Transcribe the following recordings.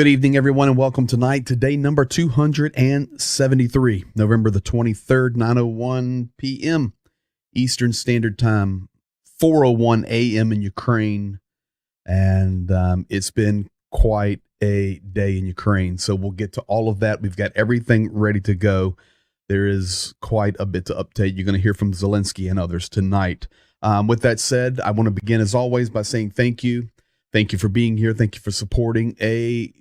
good evening, everyone, and welcome tonight to day number 273, November the 23rd, 9:01 p.m. Eastern Standard Time, 4:01 a.m. in Ukraine, and it's been quite a day in Ukraine, so we'll get to all of that. We've got everything ready to go. There is quite a bit to update. You're going to hear from Zelensky and others tonight. With that said, I want to begin, as always, by saying thank you. Thank you for being here. Thank you for supporting. A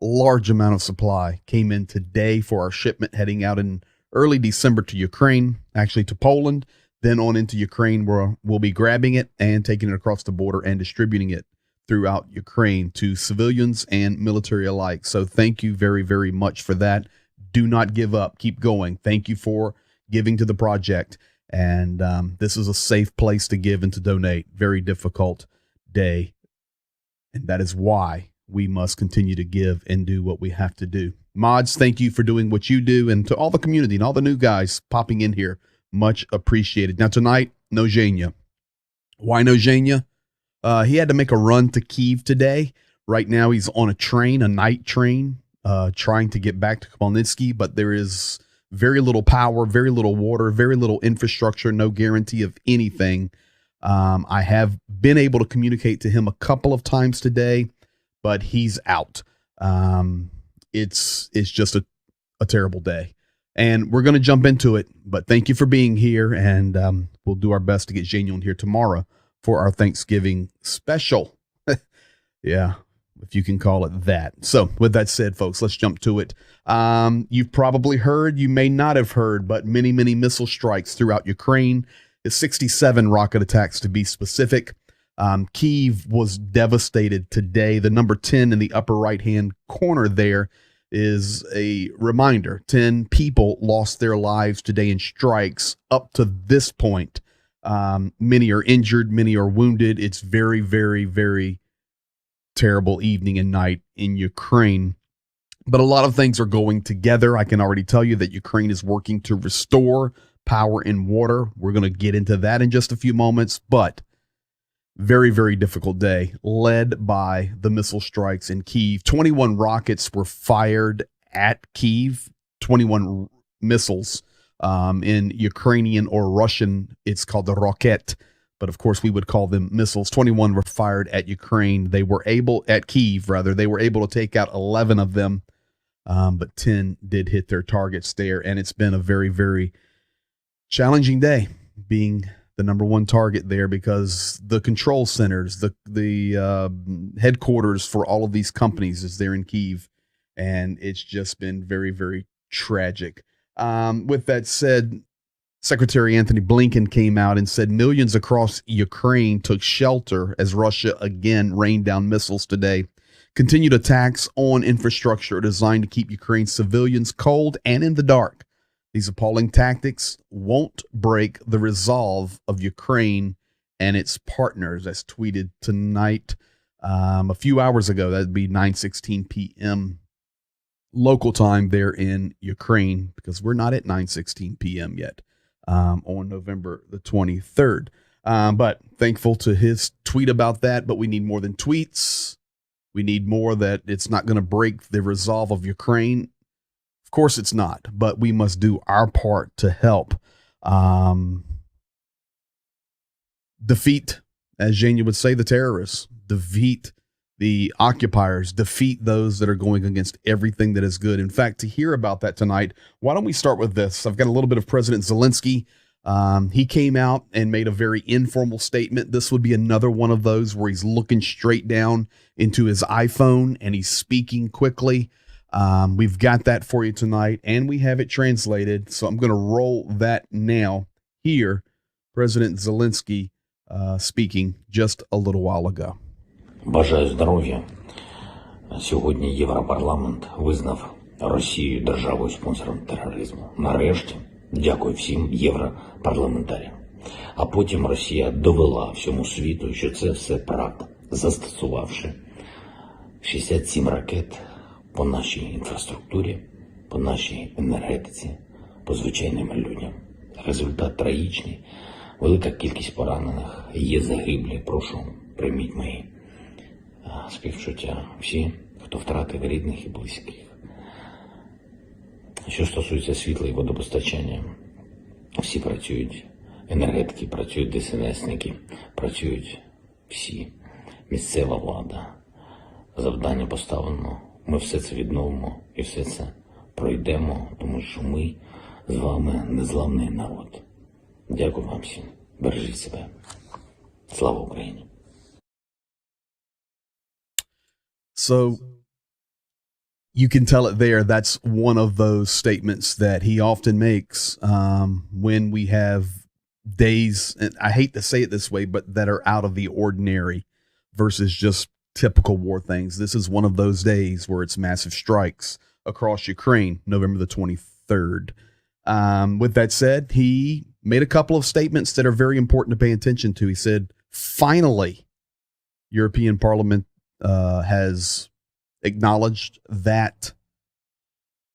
large amount of supply came in today for our shipment heading out in early December to Ukraine, actually to Poland, then on into Ukraine, where we'll be grabbing it and taking it across the border and distributing it throughout Ukraine to civilians and military alike. So thank you very, very much for that. Do not give up. Keep going. Thank you for giving to the project. And this is a safe place to give and to donate. Very difficult day. And that is why we must continue to give and do what we have to do. Mods, thank you for doing what you do. And to all the community and all the new guys popping in here, much appreciated. Now tonight, no Zhenya. Why no Zhenya? He had to make a run to Kiev today. Right now he's on a train, a night train, trying to get back to Khmelnytsky, but there is very little power, very little water, very little infrastructure, no guarantee of anything. I have been able to communicate to him a couple of times today, but he's out. It's just a terrible day, and we're going to jump into it, but thank you for being here, and we'll do our best to get Zhenya here tomorrow for our Thanksgiving special. Yeah, if you can call it that. So with that said, folks, let's jump to it. You've probably heard, you may not have heard, but many missile strikes throughout Ukraine. 67 rocket attacks to be specific. Kiev was devastated today. The number 10 in the upper right-hand corner there is a reminder. 10 people lost their lives today in strikes up to this point. Many are injured. Many are wounded. It's very, very, very terrible evening and night in Ukraine. But a lot of things are going together. I can already tell you that Ukraine is working to restore power and water. We're going to get into that in just a few moments, but very, very difficult day led by the missile strikes in Kiev. 21 rockets were fired at Kiev, 21 missiles. In Ukrainian or Russian, it's called the rocket, but of course we would call them missiles. 21 were fired at Ukraine. They were able, at Kiev rather, they were able to take out 11 of them, but 10 did hit their targets there, and it's been a very, very challenging day being the number one target there, because the control centers, the headquarters for all of these companies is there in Kiev, and it's just been very, very tragic. With that said, Secretary Anthony Blinken came out and said millions across Ukraine took shelter as Russia again rained down missiles today. Continued attacks on infrastructure are designed to keep Ukraine civilians cold and in the dark. These appalling tactics won't break the resolve of Ukraine and its partners, as tweeted tonight a few hours ago. That'd be 9:16 p.m. local time there in Ukraine, because we're not at 9:16 p.m. yet on November the 23rd. But thankful to his tweet about that. But we need more than tweets. We need more that it's not going to break the resolve of Ukraine. Of course it's not, but we must do our part to help defeat, as Zhenya would say, the terrorists, defeat the occupiers, defeat those that are going against everything that is good. In fact, to hear about that tonight, why don't we start with this? I've got a little bit of President Zelensky. He came out and made a very informal statement. This would be another one of those where he's looking straight down into his iPhone and he's speaking quickly. We've got that for you tonight, and we have it translated. So I'm going to roll that now. Here, President Zelensky speaking just a little while ago. Бажаю здоров'я. Сьогодні Європарламент визнав Росію державою-спонсором тероризму. Нарешті, дякую всім європарламентарям. А потім Росія довела всьому світу, що це все правда, застосувавши 67 ракет по нашій інфраструктурі, по нашій енергетиці, по звичайним людям. Результат трагічний, велика кількість поранених, є загиблі. Прошу, прийміть мої співчуття. Всі, хто втратив рідних і близьких. Що стосується світла і водопостачання, всі працюють, енергетики працюють, ДСНСники працюють, всі, місцева влада. Завдання поставлено, ми все це відновимо і все це пройдемо, тому що ми з вами незламний народ. Дякую вам всім, бережіть себе. Слава Україні! So you can tell it there. That's one of those statements that he often makes when we have days, and I hate to say it this way, but that are out of the ordinary versus just typical war things. This is one of those days where it's massive strikes across Ukraine, November the 23rd. With that said, he made a couple of statements that are very important to pay attention to. He said, finally, European Parliament has acknowledged that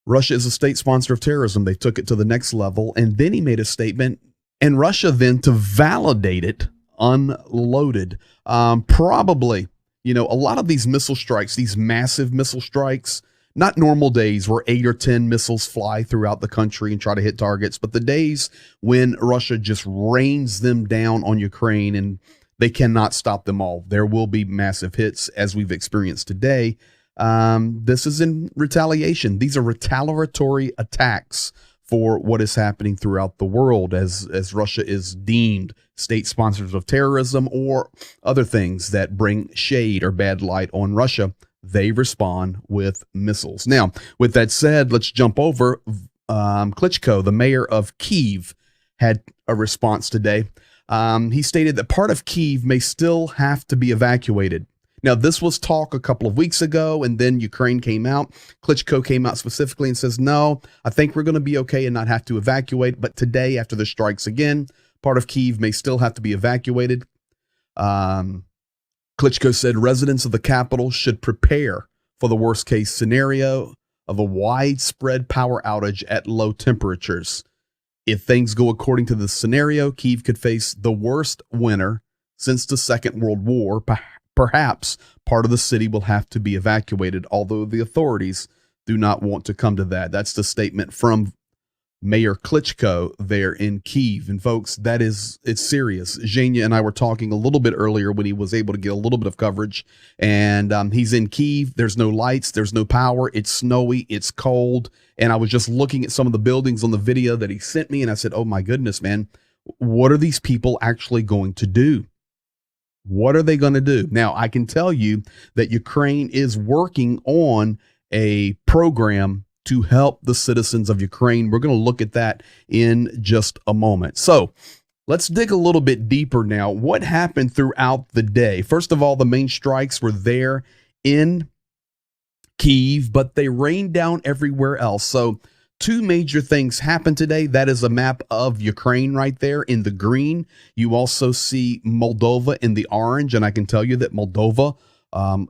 Russia is a state sponsor of terrorism. They took it to the next level. And then he made a statement, and Russia then, to validate it, unloaded. Probably, a lot of these missile strikes, these massive missile strikes, not normal days where 8 or 10 missiles fly throughout the country and try to hit targets, but the days when Russia just rains them down on Ukraine and they cannot stop them all. There will be massive hits as we've experienced today. This is in retaliation. These are retaliatory attacks for what is happening throughout the world as Russia is deemed state sponsors of terrorism or other things that bring shade or bad light on Russia. They respond with missiles. Now, with that said, let's jump over. Klitschko, the mayor of Kiev, had a response today. He stated that part of Kiev may still have to be evacuated. Now, this was talk a couple of weeks ago, and then Ukraine came out. Klitschko came out specifically and says, no, I think we're going to be okay and not have to evacuate. But today, after the strikes again, part of Kiev may still have to be evacuated. Klitschko said residents of the capital should prepare for the worst case scenario of a widespread power outage at low temperatures. If things go according to the scenario, Kiev could face the worst winter since the Second World War. Perhaps part of the city will have to be evacuated, although the authorities do not want to come to that. That's the statement from Mayor Klitschko there in Kiev. And folks, it's serious. Zhenya and I were talking a little bit earlier when he was able to get a little bit of coverage, and he's in Kiev. There's no lights. There's no power. It's snowy. It's cold. And I was just looking at some of the buildings on the video that he sent me, and I said, oh my goodness, man, what are these people actually going to do? What are they going to do? Now, I can tell you that Ukraine is working on a program to help the citizens of Ukraine. We're going to look at that in just a moment. So let's dig a little bit deeper now. What happened throughout the day? First of all, the main strikes were there in Kiev, but they rained down everywhere else. So two major things happened today. That is a map of Ukraine right there in the green. You also see Moldova in the orange, and I can tell you that Moldova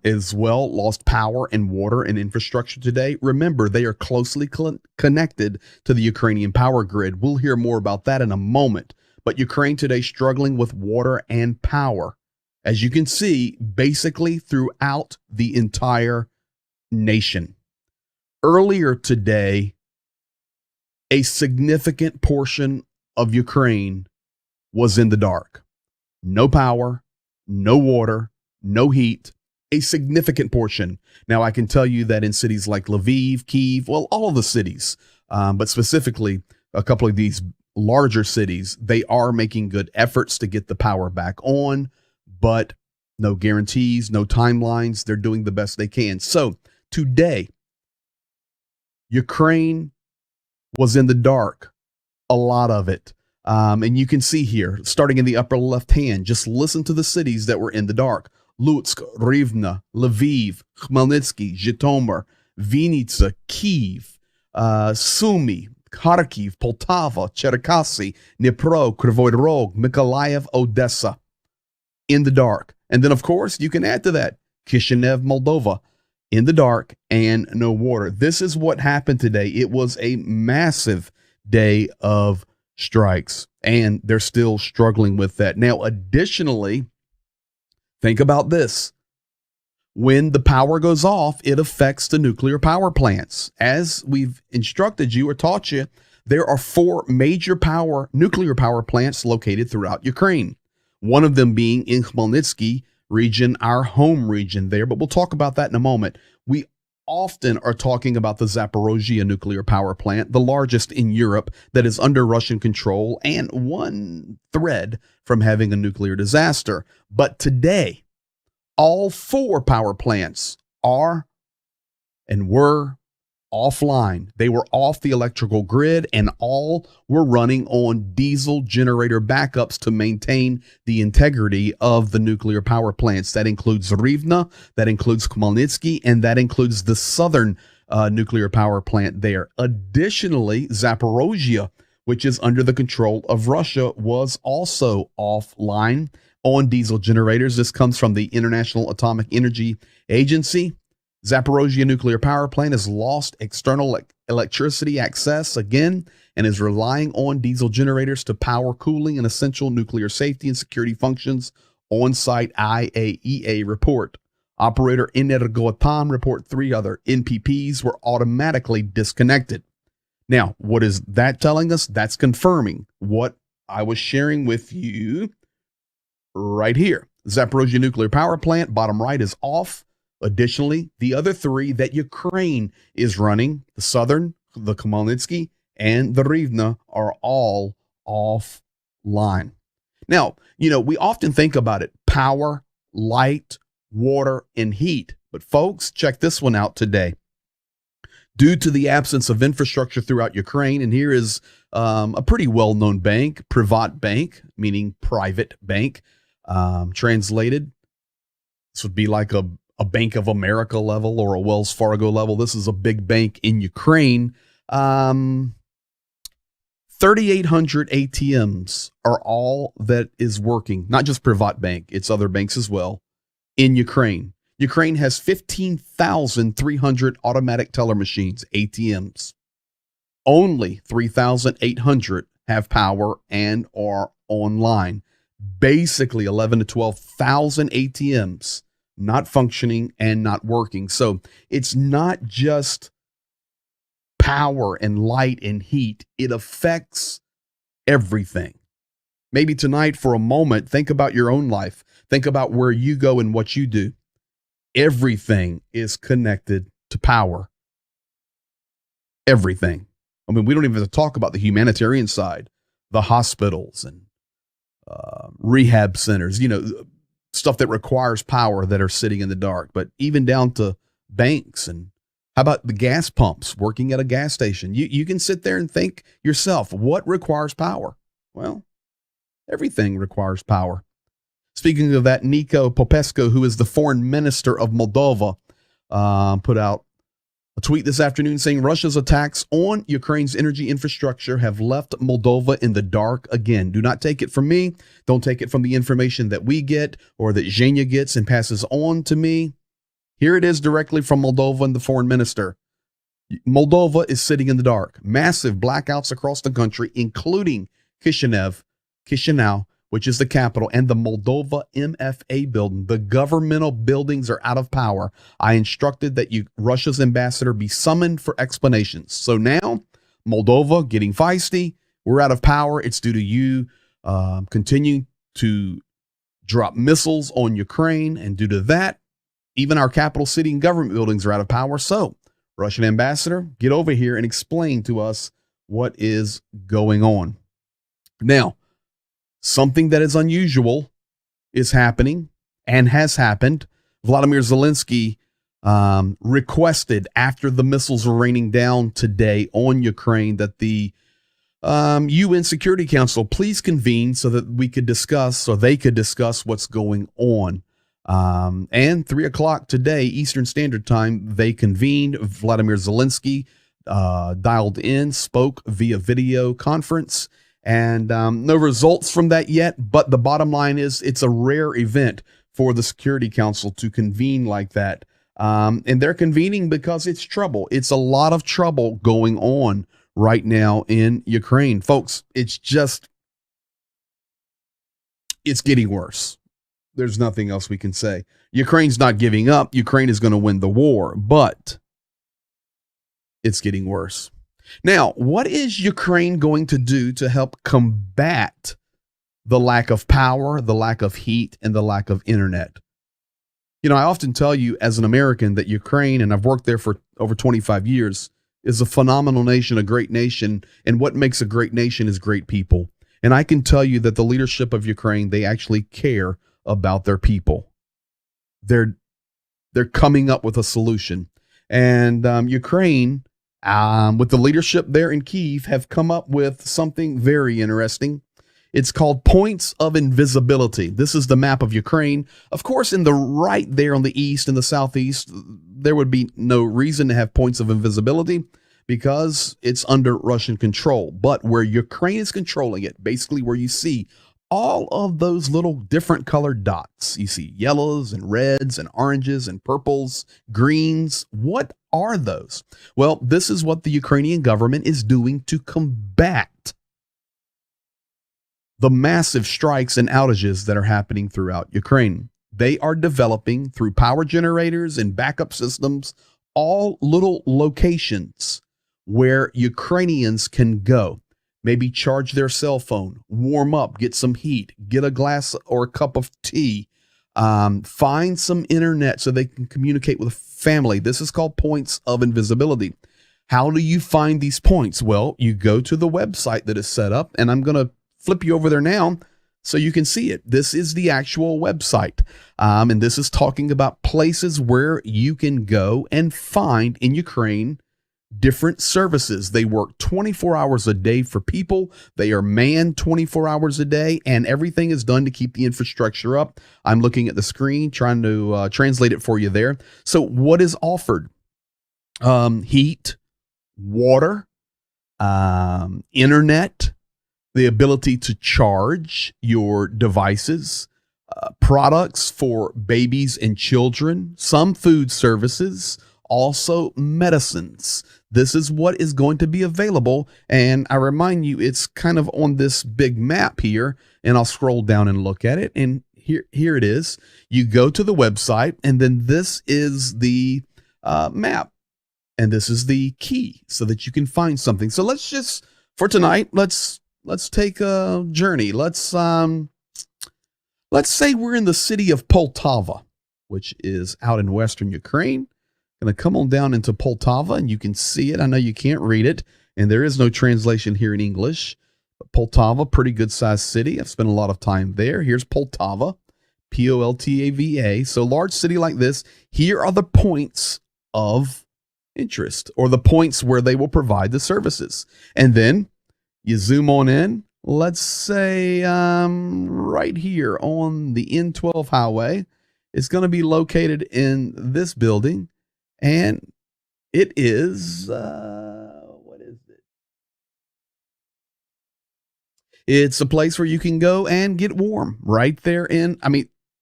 as well lost power and water and infrastructure today. Remember, they are closely connected to the Ukrainian power grid. We'll hear more about that in a moment. But Ukraine today struggling with water and power, as you can see, basically throughout the entire nation. Earlier today, a significant portion of Ukraine was in the dark. No power, no water, no heat, a significant portion. Now, I can tell you that in cities like Lviv, Kiev, well, all of the cities, but specifically a couple of these larger cities, they are making good efforts to get the power back on, but no guarantees, no timelines. They're doing the best they can. So today, Ukraine was in the dark, a lot of it. And you can see here, starting in the upper left hand, just listen to the cities that were in the dark. Lutsk, Rivne, Lviv, Khmelnytsky, Zhytomyr, Vinnytsia, Kiev, Sumy, Kharkiv, Poltava, Cherkasy, Dnipro, Kryvyi Rog, Mykolaiv, Odessa, in the dark. And then, of course, you can add to that Kishinev, Moldova, in the dark and no water. This is what happened today. It was a massive day of strikes, and they're still struggling with that. Now, additionally, think about this. When the power goes off, it affects the nuclear power plants. As we've instructed you or taught you, there are 4 major nuclear power plants located throughout Ukraine. One of them being in Khmelnytsky region, our home region there, but we'll talk about that in a moment. We often are talking about the Zaporozhye nuclear power plant, the largest in Europe that is under Russian control and one thread from having a nuclear disaster. But today, all 4 power plants are and were offline. They were off the electrical grid and all were running on diesel generator backups to maintain the integrity of the nuclear power plants. That includes Rivne, that includes Khmelnytsky, and that includes the southern nuclear power plant there. Additionally, Zaporozhye, which is under the control of Russia, was also offline on diesel generators. This comes from the International Atomic Energy Agency. Zaporozhye nuclear power plant has lost external electricity access again and is relying on diesel generators to power cooling and essential nuclear safety and security functions, on-site IAEA report. Operator Energoatom report 3 other NPPs were automatically disconnected. Now, what is that telling us? That's confirming what I was sharing with you right here. Zaporozhye nuclear power plant, bottom right, is off. Additionally, the other 3 that Ukraine is running, the southern, the Khmelnytsky, and the Rivne, are all offline. Now, we often think about it: power, light, water, and heat. But folks, check this one out today. Due to the absence of infrastructure throughout Ukraine, and here is a pretty well-known bank, Privat Bank, meaning private bank, translated. This would be like a Bank of America level or a Wells Fargo level. This is a big bank in Ukraine. 3,800 ATMs are all that is working, not just Privat Bank, it's other banks as well, in Ukraine. Ukraine has 15,300 automatic teller machines, ATMs. Only 3,800 have power and are online. Basically 11 to 12,000 ATMs not functioning and not working. So it's not just power and light and heat. It affects everything. Maybe tonight, for a moment, think about your own life. Think about where you go and what you do. Everything is connected to power. Everything. I mean, we don't even have to talk about the humanitarian side, the hospitals and rehab centers, stuff that requires power that are sitting in the dark, but even down to banks. And how about the gas pumps working at a gas station? You can sit there and think yourself, what requires power? Well, everything requires power. Speaking of that, Nico Popescu, who is the foreign minister of Moldova, put out a tweet this afternoon saying Russia's attacks on Ukraine's energy infrastructure have left Moldova in the dark again. Do not take it from me. Don't take it from the information that we get or that Zhenya gets and passes on to me. Here it is directly from Moldova and the foreign minister. Moldova is sitting in the dark. Massive blackouts across the country, including Chisinau, which is the capital, and the Moldova MFA building. The governmental buildings are out of power. I instructed that Russia's ambassador be summoned for explanations. So now, Moldova getting feisty. We're out of power. It's due to you continuing to drop missiles on Ukraine. And due to that, even our capital city and government buildings are out of power. So, Russian ambassador, get over here and explain to us what is going on. Now, something that is unusual is happening and has happened. Vladimir Zelensky requested, after the missiles were raining down today on Ukraine, that the UN Security Council please convene so that we could discuss, or they could discuss, what's going on. And 3:00 today, Eastern Standard Time, they convened. Vladimir Zelensky dialed in, spoke via video conference. And no results from that yet, but the bottom line is it's a rare event for the Security Council to convene like that. And they're convening because it's trouble. It's a lot of trouble going on right now in Ukraine. Folks, it's getting worse. There's nothing else we can say. Ukraine's not giving up. Ukraine is going to win the war, but it's getting worse. Now, what is Ukraine going to do to help combat the lack of power, the lack of heat, and the lack of internet? You know, I often tell you as an American that Ukraine, and I've worked there for over 25 years, is a phenomenal nation, a great nation. And what makes a great nation is great people. And I can tell you that the leadership of Ukraine, they actually care about their people. They're coming up with a solution. And Ukraine, with the leadership there in Kiev, have come up with something very interesting. It's called points of invisibility. This is the map of Ukraine. Of course, in the right there on the east and the southeast, there would be no reason to have points of invisibility because it's under Russian control. But where Ukraine is controlling it, basically where you see all of those little different colored dots, you see yellows and reds and oranges and purples, greens. What are those? Well, this is what the Ukrainian government is doing to combat the massive strikes and outages that are happening throughout Ukraine. They are developing through power generators and backup systems, all little locations where Ukrainians can go, maybe charge their cell phone, warm up, get some heat, get a glass or a cup of tea, find some internet so they can communicate with family. This is called points of invisibility. How do you find these points? Well, you go to the website that is set up, and I'm going to flip you over there now so you can see it. This is the actual website. And this is talking about places where you can go and find in Ukraine different services. They work 24 hours a day for people. They are manned 24 hours a day, and everything is done to keep the infrastructure up. I'm looking at the screen, trying to translate it for you there. So what is offered? Heat, water, internet, the ability to charge your devices, products for babies and children, some food services, also medicines. This is what is going to be available. And I remind you, it's kind of on this big map here, and I'll scroll down and look at it. And here it is. You go to the website, and then this is the map. And this is the key so that you can find something. So let's just, for tonight, let's take a journey. Let's say we're in the city of Poltava, which is out in western Ukraine. Going to come on down into Poltava, and you can see it. I know you can't read it, and there is no translation here in English. But Poltava, pretty good sized city. I've spent a lot of time there. Here's Poltava, Poltava. So large city like this. Here are the points of interest, or the points where they will provide the services. And then you zoom on in. Let's say right here on the N12 highway. It's going to be located in this building. And it is, what is it? It's a place where you can go and get warm right there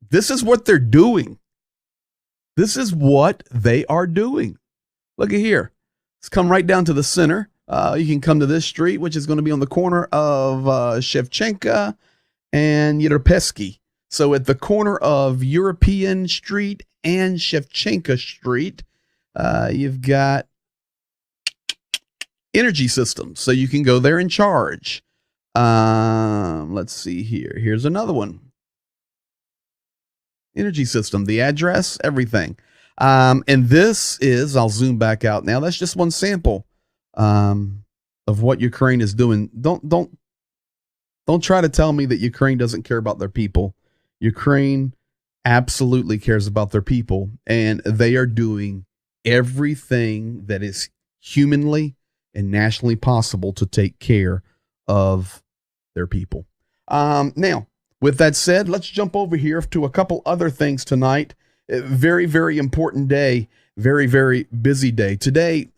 this is what they're doing. This is what they are doing. Look at here. Let's come right down to the center. You can come to this street, which is going to be on the corner of Shevchenka and Yerpesky. So at the corner of European Street and Shevchenka Street, you've got energy systems, so you can go there and charge. Let's see here. Here's another one. Energy system, the address, everything. And this is, I'll zoom back out now. That's just one sample of what Ukraine is doing. Don't try to tell me that Ukraine doesn't care about their people. Ukraine absolutely cares about their people, and they are doing everything that is humanly and nationally possible to take care of their people. Now, with that said, let's jump over here to a couple other things tonight. Very, very important day. Very, very busy day. Today,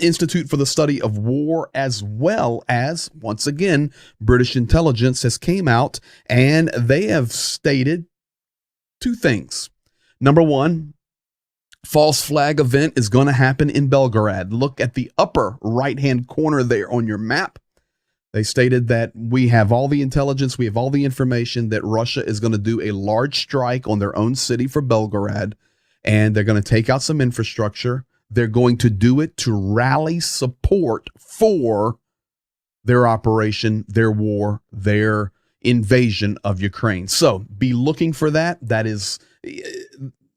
Institute for the Study of War, as well as, once again, British intelligence has came out, and they have stated two things. Number one, false flag event is going to happen in Belgorod. Look at the upper right-hand corner there on your map. They stated that we have all the intelligence, we have all the information that Russia is going to do a large strike on their own city for Belgorod, and they're going to take out some infrastructure. They're going to do it to rally support for their operation, their war, their invasion of Ukraine. So be looking for that. That is,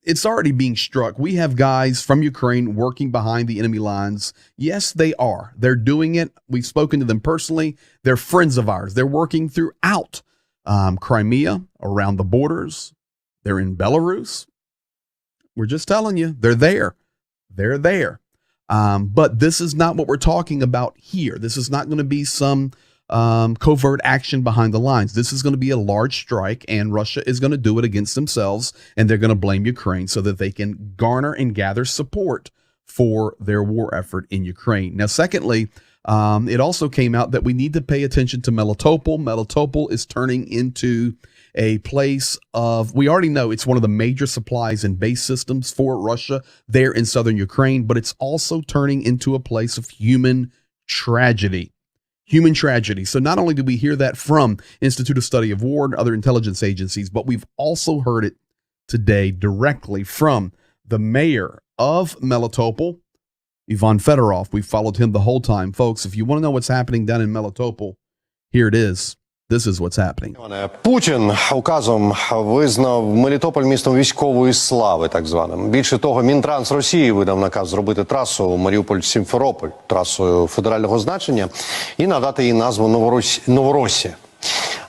it's already being struck. We have guys from Ukraine working behind the enemy lines. Yes, they are. They're doing it. We've spoken to them personally. They're friends of ours. They're working throughout Crimea, around the borders. They're in Belarus. We're just telling you, they're there. They're there. But this is not what we're talking about here. This is not going to be some covert action behind the lines. This is going to be a large strike, and Russia is going to do it against themselves, and they're going to blame Ukraine so that they can garner and gather support for their war effort in Ukraine. Now, secondly, it also came out that we need to pay attention to Melitopol. Melitopol is turning into a place of, we already know it's one of the major supplies and base systems for Russia there in southern Ukraine, but it's also turning into a place of human tragedy. Human tragedy. So not only do we hear that from Institute of Study of War and other intelligence agencies, but we've also heard it today directly from the mayor of Melitopol, Ivan Fedorov. We followed him the whole time. Folks, if you want to know what's happening down in Melitopol, here it is. This is what's happening. Путін указом визнав Мелітополь містом військової слави, так званим. Більше того, Мінтранс Росії видав наказ зробити трасу Маріуполь-Сімферополь трасою федерального значення і надати їй назву Новоросія.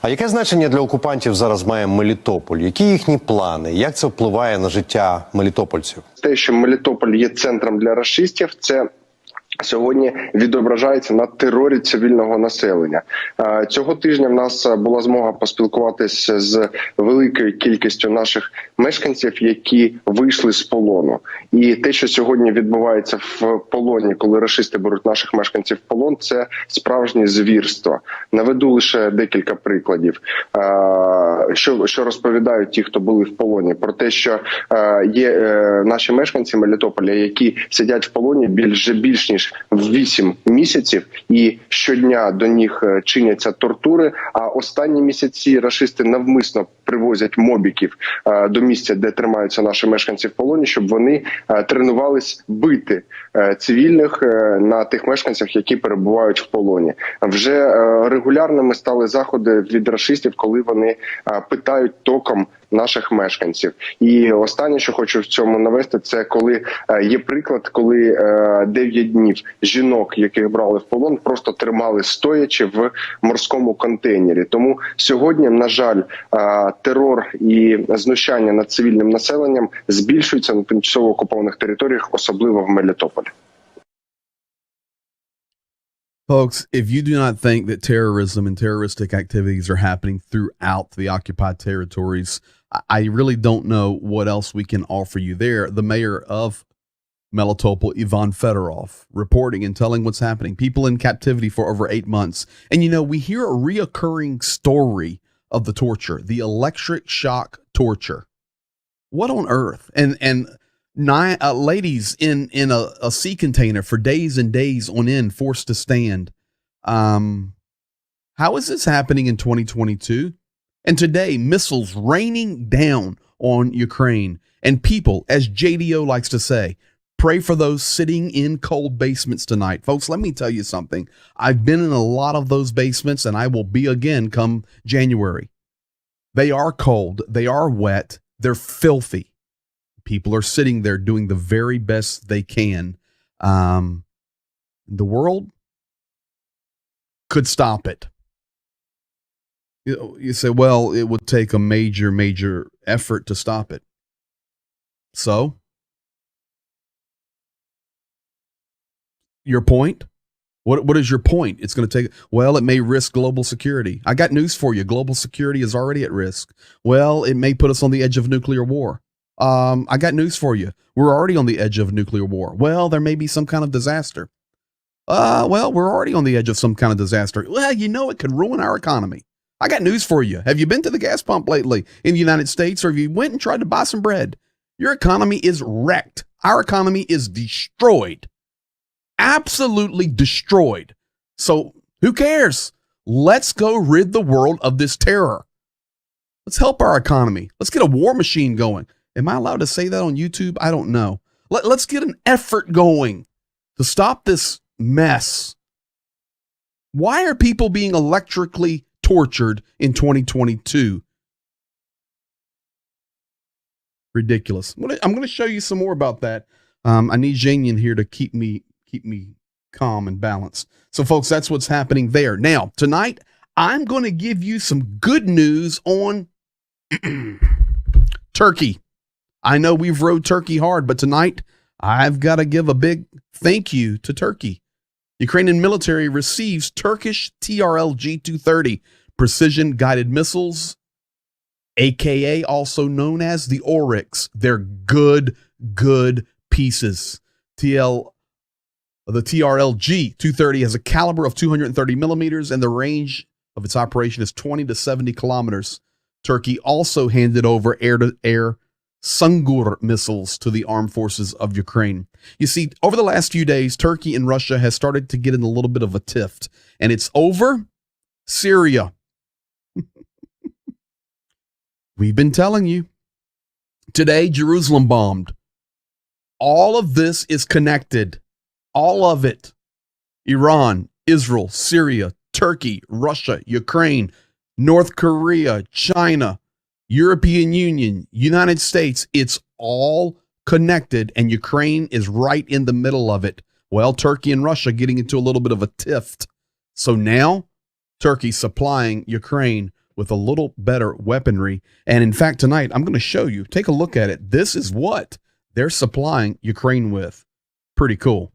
А яке значення для окупантів зараз має Мелітополь? Які їхні плани? Як це впливає на життя мелітопольців? Те, що Мелітополь є центром для рашистів, це сьогодні відображається на терорі цивільного населення. Цього тижня в нас була змога поспілкуватися з великою кількістю наших мешканців, які вийшли з полону. І те, що сьогодні відбувається в полоні, коли рашисти беруть наших мешканців в полон, це справжнє звірство. Наведу лише декілька прикладів, що розповідають ті, хто були в полоні, про те, що є наші мешканці Мелітополя, які сидять в полоні більш ніж 8 місяців, і щодня до них чиняться тортури, а останні місяці рашисти навмисно привозять мобіків до місця, де тримаються наші мешканці в полоні, щоб вони тренувались бити цивільних на тих мешканцях, які перебувають в полоні. Вже регулярними стали заходи від рашистів, коли вони питають током наших мешканців. І останнє, що хочу в цьому навести, це коли є приклад, коли 9 днів жінок, яких брали в полон, просто тримали стоячи в морському контейнері. Тому сьогодні, на жаль, терор і знущання над цивільним населенням збільшуються на тимчасово окупованих територіях, особливо в Мелітополі. Folks, if you do not think that terrorism and terroristic activities are happening throughout the occupied territories, I really don't know what else we can offer you there. The mayor of Melitopol, Ivan Fedorov, reporting and telling what's happening. People in captivity for over 8 months. And, you know, we hear a reoccurring story of the torture, the electric shock torture. What on earth? And ladies in a sea container for days and days on end, forced to stand. How is this happening in 2022? And today, missiles raining down on Ukraine. And people, as JDO likes to say, pray for those sitting in cold basements tonight. Folks, let me tell you something. I've been in a lot of those basements, and I will be again come January. They are cold. They are wet. They're filthy. People are sitting there doing the very best they can. The world could stop it. You say, well, it would take a major effort to stop it. So, your point? What is your point? It's going to take, well, it may risk global security. I got news for you. Global security is already at risk. Well, it may put us on the edge of nuclear war. I got news for you. We're already on the edge of nuclear war. Well, there may be some kind of disaster. Well, we're already on the edge of some kind of disaster. Well, you know, it could ruin our economy. I got news for you. Have you been to the gas pump lately in the United States, or have you went and tried to buy some bread? Your economy is wrecked. Our economy is destroyed. Absolutely destroyed. So who cares? Let's go rid the world of this terror. Let's help our economy. Let's get a war machine going. Am I allowed to say that on YouTube? I don't know. Let's get an effort going to stop this mess. Why are people being electrically tortured in 2022? Ridiculous. I'm going to show you some more about that. I need Janyan here to keep me calm and balanced. So, folks, that's what's happening there. Now, tonight, I'm going to give you some good news on Turkey. I know we've rode Turkey hard, but tonight I've got to give a big thank you to Turkey. Ukrainian military receives Turkish TRL-G230 precision-guided missiles, aka also known as the Oryx. They're good pieces. The TRL-G230 has a caliber of 230 millimeters, and the range of its operation is 20 to 70 kilometers. Turkey also handed over air-to-air Sungur missiles to the armed forces of Ukraine. You see, over the last few days, Turkey and Russia has started to get in a little bit of a tiff, and it's over Syria. We've been telling you. Today, Jerusalem bombed. All of this is connected. All of it. Iran, Israel, Syria, Turkey, Russia, Ukraine, North Korea, China, European Union, United States. It's all connected, and Ukraine is right in the middle of it. Well, Turkey and Russia getting into a little bit of a tiff. So now Turkey's supplying Ukraine with a little better weaponry. And in fact, tonight, I'm going to show you. Take a look at it. This is what they're supplying Ukraine with. Pretty cool.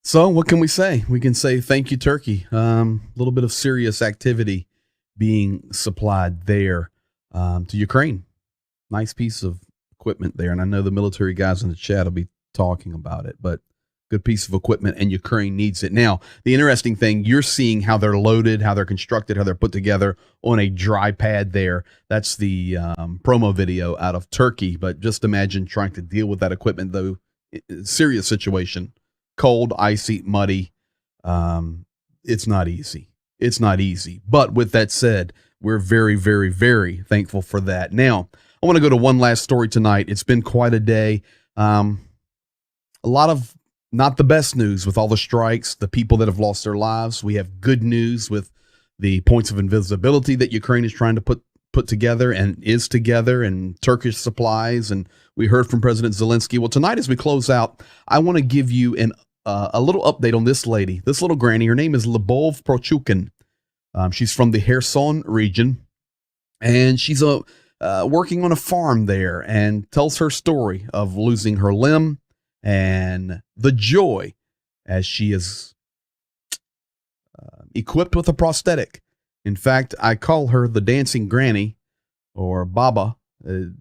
So what can we say? We can say thank you, Turkey. A little bit of serious activity being supplied there to Ukraine. Nice piece of equipment there. And I know the military guys in the chat will be talking about it, but good piece of equipment, and Ukraine needs it. Now, the interesting thing, you're seeing how they're loaded, how they're constructed, how they're put together on a dry pad there. That's the promo video out of Turkey. But just imagine trying to deal with that equipment, though. Serious situation. Cold, icy, muddy. It's not easy. It's not easy. But with that said, we're very, very, very thankful for that. Now, I want to go to one last story tonight. It's been quite a day. A lot of not the best news with all the strikes, the people that have lost their lives. We have good news with the points of invisibility that Ukraine is trying to put together and is together, and Turkish supplies. And we heard from President Zelensky. Well, tonight as we close out, I want to give you a little update on this lady, this little granny. Her name is Lyubov Prochukin. She's from the Kherson region, and she's working on a farm there, and tells her story of losing her limb and the joy as she is equipped with a prosthetic. In fact, I call her the dancing granny, or Baba. The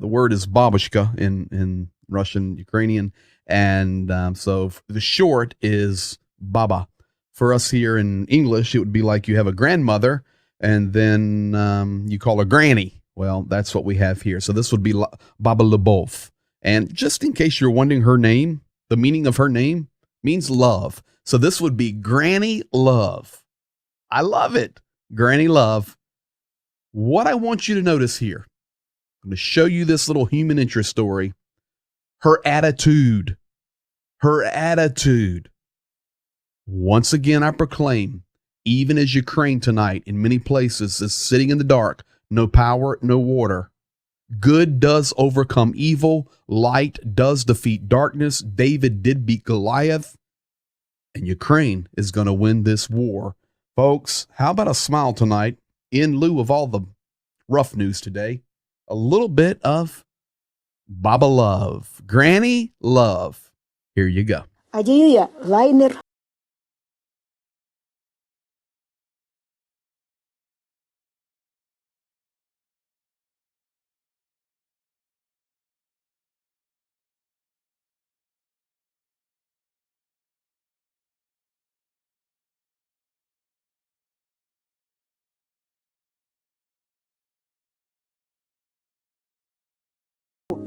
word is babushka in Russian, Ukrainian. And so the short is Baba. For us here in English, it would be like you have a grandmother and then you call her Granny. Well, that's what we have here. So this would be Baba Lubov. And just in case you're wondering her name, the meaning of her name means love. So this would be Granny Love. I love it. Granny Love. What I want you to notice here, I'm going to show you this little human interest story. Her attitude. Her attitude. Once again, I proclaim, even as Ukraine tonight in many places is sitting in the dark, no power, no water. Good does overcome evil. Light does defeat darkness. David did beat Goliath. And Ukraine is going to win this war. Folks, how about a smile tonight in lieu of all the rough news today? A little bit of Baba Love. Granny Love. Here you go. Адіює лайнер.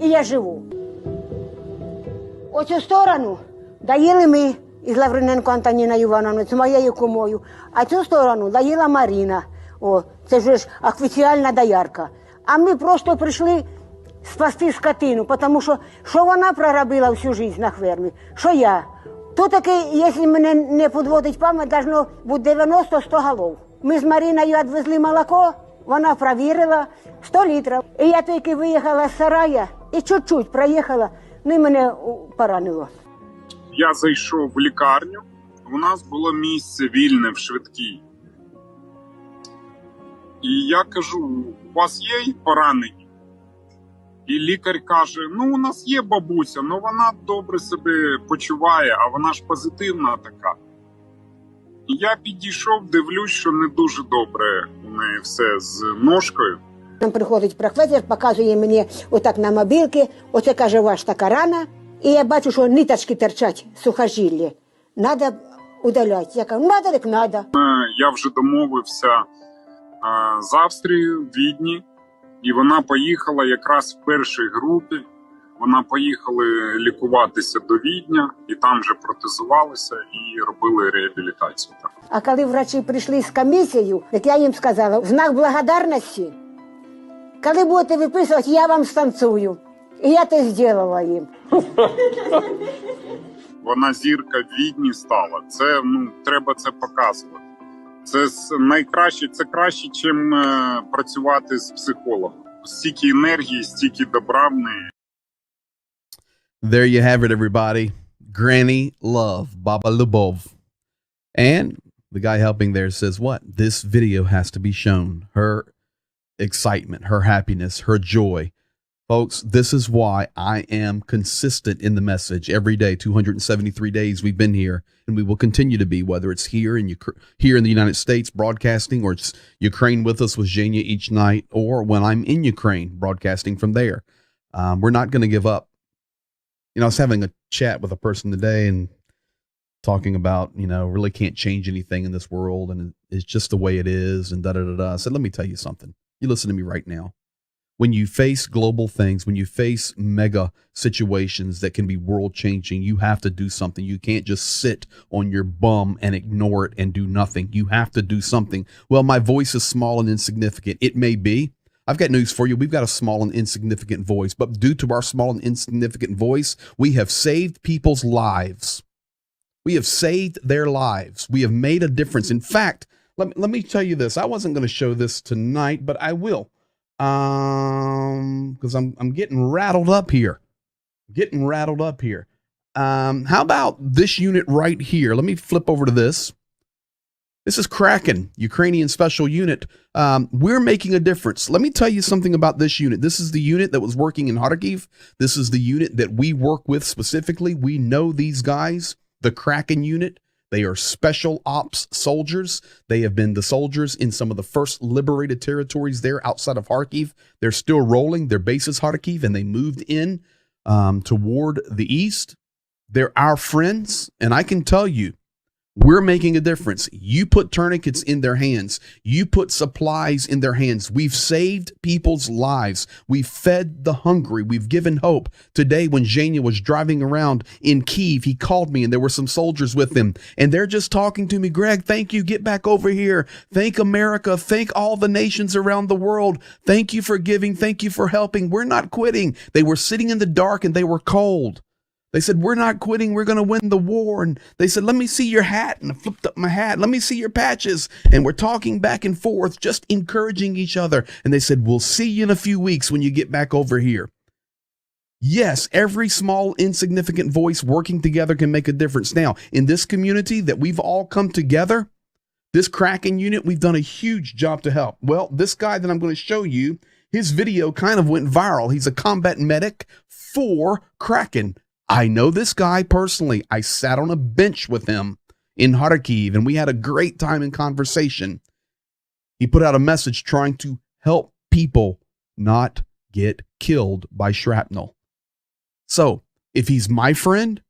І я живу. Оцю сторону доїли ми із Лавриненко Антоніна Івановна, це моєю кумою. А цю сторону доїла Марина. О, це ж офіціальна доярка. А ми просто прийшли спасти скотину, тому що вона проробила всю життя на фермі, що я. Тут таки, якщо мене не підводить пам'ять, должно бути 90-100 голов. Ми з Мариною відвезли молоко, вона провірила 100 літрів. І я тільки виїхала з сарая і чуть-чуть проїхала, ну і мене поранило. Я зайшов в лікарню, у нас було місце вільне в швидкій. І я кажу, у вас є поранені? І лікар каже, ну у нас є бабуся, але вона добре себе почуває, а вона ж позитивна така. І я підійшов, дивлюсь, що не дуже добре у неї все з ножкою. Там приходить професор, показує мені отак на мобілки, оце каже, у вас така рана. І я бачу, що ниточки торчать, сухожилля. Надо удаляти. Я кажу, надо, так надо. Я вже домовився з Австрією, в Відні, і вона поїхала якраз в першій групі. Вона поїхала лікуватися до Відня, і там вже протезувалися і робили реабілітацію. А коли врачі прийшли з комісією, так я їм сказала, в знак благодарності, коли будете виписувати, я вам станцую. І я це зробила їм. Вона зірка в Відні стала. Це, треба це показувати. Це найкраще, це краще, ніж працювати з психологом. Стільки енергії, стільки добра в неї. There you have it, everybody. Granny Love, Baba Lubov. And the guy helping there says what? This video has to be shown. Her excitement, her happiness, her joy. Folks, this is why I am consistent in the message every day. 273 days we've been here, and we will continue to be, whether it's here in the United States broadcasting, or it's Ukraine with us with Zhenya each night, or when I'm in Ukraine broadcasting from there. We're not going to give up. You know, I was having a chat with a person today and talking about, really can't change anything in this world, and it's just the way it is, and da-da-da-da. I said, let me tell you something. You listen to me right now. When you face global things, when you face mega situations that can be world-changing, you have to do something. You can't just sit on your bum and ignore it and do nothing. You have to do something. Well, my voice is small and insignificant. It may be. I've got news for you. We've got a small and insignificant voice, but due to our small and insignificant voice, we have saved people's lives. We have saved their lives. We have made a difference. In fact, let me tell you this. I wasn't going to show this tonight, but I will. Because I'm getting rattled up here. How about this unit right here? Let me flip over to this. This is Kraken, Ukrainian special unit. We're making a difference. Let me tell you something about this unit. This is the unit that was working in Kharkiv. This is the unit that we work with specifically. We know these guys, the Kraken unit. They are special ops soldiers. They have been the soldiers in some of the first liberated territories there outside of Kharkiv. They're still rolling. Their base is Kharkiv, and they moved in toward the east. They're our friends, and I can tell you, We're making a difference. You put tourniquets in their hands. You put supplies in their hands. We've saved people's lives. We've fed the hungry. We've given hope. Today, when Zhenya was driving around in Kiev, he called me and there were some soldiers with him. And they're just talking to me, Greg, thank you. Get back over here. Thank America. Thank all the nations around the world. Thank you for giving. Thank you for helping. We're not quitting. They were sitting in the dark and they were cold. They said, we're not quitting. We're going to win the war. And they said, let me see your hat. And I flipped up my hat. Let me see your patches. And we're talking back and forth, just encouraging each other. And they said, we'll see you in a few weeks when you get back over here. Yes, every small, insignificant voice working together can make a difference. Now, in this community that we've all come together, this Kraken unit, we've done a huge job to help. Well, this guy that I'm going to show you, his video kind of went viral. He's a combat medic for Kraken. I know this guy personally. I sat on a bench with him in Kharkiv, and we had a great time in conversation. He put out a message trying to help people not get killed by shrapnel. So, if he's my friend,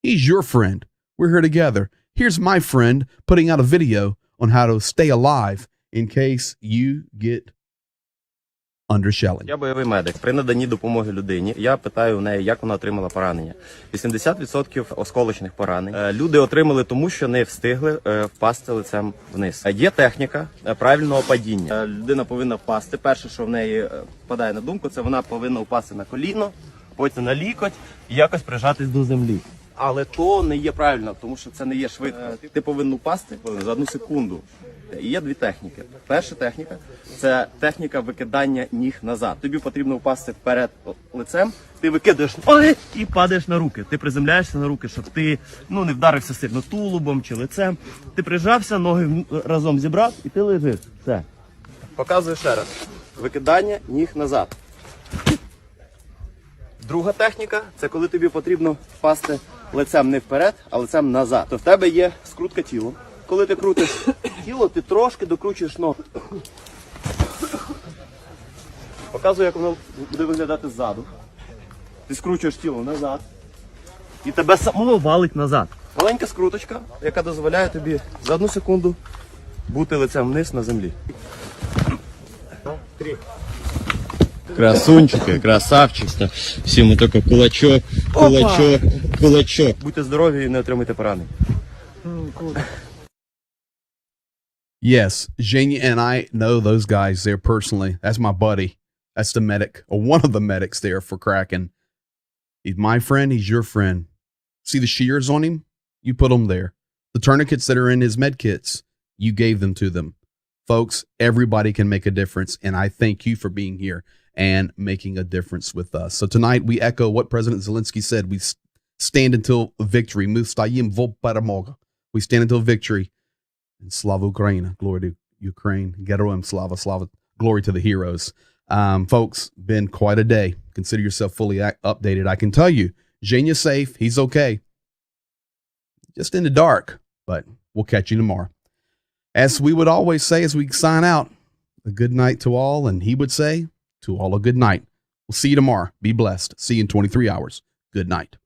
he's your friend. We're here together. Here's my friend putting out a video on how to stay alive in case you get under shelling. Я бойовий медик. При наданні допомоги людині я питаю у неї, як вона отримала поранення. 80% осколочних поранень люди отримали тому, що не встигли впасти лицем вниз. Є техніка правильного падіння. Людина повинна впасти. Перше, що в неї впадає на думку, це вона повинна впасти на коліно, потім на лікоть і якось прижатись до землі. Але то не є правильно, тому що це не є швидко. Ти повинен впасти за 1 секунду. І є 2 техніки. Перша техніка – це техніка викидання ніг назад. Тобі потрібно впасти вперед лицем, ти викидаєш ноги і падаєш на руки. Ти приземляєшся на руки, щоб ти не вдарився сильно тулубом чи лицем. Ти прижався, ноги разом зібрав і ти лежиш. Все. Показую ще раз. Викидання ніг назад. Друга техніка – це коли тобі потрібно впасти лицем не вперед, а лицем назад. То в тебе є скрутка тілом. Коли ти крутиш тіло, ти трошки докручуєш ноги. Показую, як воно буде виглядати ззаду. Ти скручуєш тіло назад. І тебе самого валить назад. Маленька скруточка, яка дозволяє тобі за 1 секунду бути лицем вниз на землі. 3. Красунчики, красавчик. Всім отако кулачок, кулачок, кулачок. Будьте здорові і не отримуйте поранень. Yes, Zhenya and I know those guys there personally. That's my buddy. That's the medic, or one of the medics there for Kraken. He's my friend. He's your friend. See the shears on him? You put them there. The tourniquets that are in his med kits, you gave them to them. Folks, everybody can make a difference, and I thank you for being here and making a difference with us. So tonight we echo what President Zelensky said. We stand until victory. We stand until victory. And Slava Ukraina, glory to Ukraine. Geroim Slava, Slava, glory to the heroes. Folks, been quite a day. Consider yourself fully updated. I can tell you, Zhenya's safe. He's okay. Just in the dark, but we'll catch you tomorrow. As we would always say as we sign out, a good night to all. And he would say to all a good night. We'll see you tomorrow. Be blessed. See you in 23 hours. Good night.